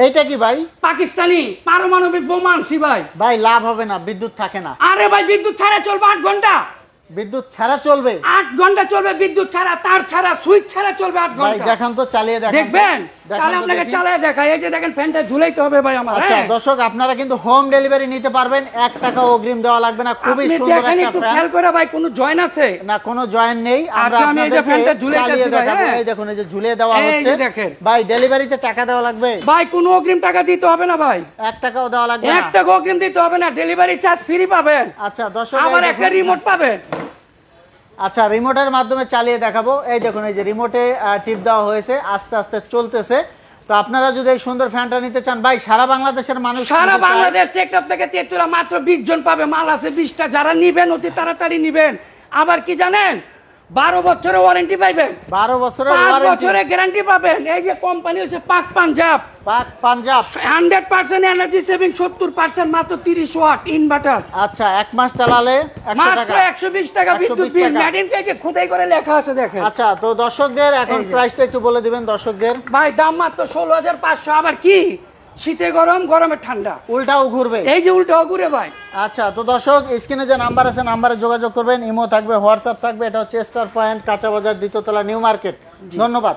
এইটা কি ভাই? পাকিস্তানি পারমাণবিক বোমা আনছি ভাই। ভাই লাভ হবে না, বিদ্যুৎ থাকে না। আরে ভাই বিদ্যুৎ ছাড়া চলবে 8 ঘন্টা। বিদ্যুৎ ছাড়া চলবে 8 ঘন্টা চলবে, বিদ্যুৎ ছাড়া, তার ছাড়া, সুইচ ছাড়া চলবে 8 ভাই? ঘন্টা। দেখান তো, চালিয়ে দেখান। দেখবেন? দেখান তাহলে তো আপনাকে দেখি। চালিয়ে দেখাই। এই যে দেখেন ফ্যানটা ঝুলাইতে হবে ভাই আমার। আচ্ছা হ্যাঁ? দর্শক, আপনারা কিন্তু হোম ডেলিভারি নিতে পারবেন, 1 টাকা অগ্রিম দেওয়া লাগবে না। খুবই আপনি সুন্দর দেখেন একটা একটু ফ্যান। খেয়াল করে ভাই, কোনো জয়েন আছে? না, কোনো জয়েন্ট নেই। আমরা আচ্ছা, আমি এই যে আপনাদেরকে ফ্যানটা ঝুলিয়ে চালিয়ে দিচ্ছি ভাই, দেখাবো। হ্যাঁ? এই দেখুন, এই যে ঝুলিয়ে দেওয়া এই যে হচ্ছে। দেখেন। ভাই ডেলিভারিতে টাকা দেওয়া লাগবে? ভাই কোনো অগ্রিম টাকা দিতে হবে না ভাই। 1 টাকাও দেওয়া লাগবে না? 1 টাকা অগ্রিম দিতে হবে না, ডেলিভারি চার্জ ফ্রি পাবেন। আচ্ছা দর্শক, আবার এই একটা দেখুন। রিমোট পাবেন। আচ্ছা, রিমোটের মাধ্যমে চালিয়ে দেখাবো। এই দেখুন, এই যে রিমোটে টিপ দেওয়া হয়েছে, আস্তে আস্তে চলতেছে। তো আপনারা যদি এই সুন্দর ফ্যানটা নিতে চান ভাই, সারা বাংলাদেশের মানুষ সারা নিতে চায়। বাংলাদেশ টেকটপ থেকে তেতুলা মাত্র 20 জন পাবে। মাল আছে 20টা। যারা নিবেন অতি তাড়াতাড়ি নিবেন। আবার কি জানেন, 12 বছরের ওয়ারেন্টি পাইবেন, 12 বছরের 5 ওয়ারেন্টি। বছরের গ্যারান্টি পাবেন। এই যে কোম্পানি হচ্ছে পাক পাঞ্জাব, পাক পাঞ্জাব। 100% এনার্জি সেভিং, 70% মাত্র 30 ওয়াট ইনভার্টার। আচ্ছা, 1 মাস চালালে 100 মাত্র টাকা। 120 টাকা বিদ্যুৎ 120 বিল। টাকা। মেড ইন কে খোদাই করে লেখা আছে দেখেন। আচ্ছা, তো দর্শকদের এখন এই যে। প্রাইসটা একটু বলে দিবেন দর্শকদের। ভাই দাম মাত্র 16,500। আবার কি, শীতে গরম, গরমে ঠান্ডা, উল্টাও ঘুরবে। এই যে উল্টো ঘুরে ভাই। আচ্ছা, তো দর্শক স্ক্রিনে যে নাম্বার আছে, নাম্বারে যোগাযোগ করবেন। ইমো থাকবে, হোয়াটসঅ্যাপ থাকবে। এটা হচ্ছে স্টার পয়েন্ট, কাঁচা বাজার, দ্বিতীয় তলা, নিউ মার্কেট। ধন্যবাদ।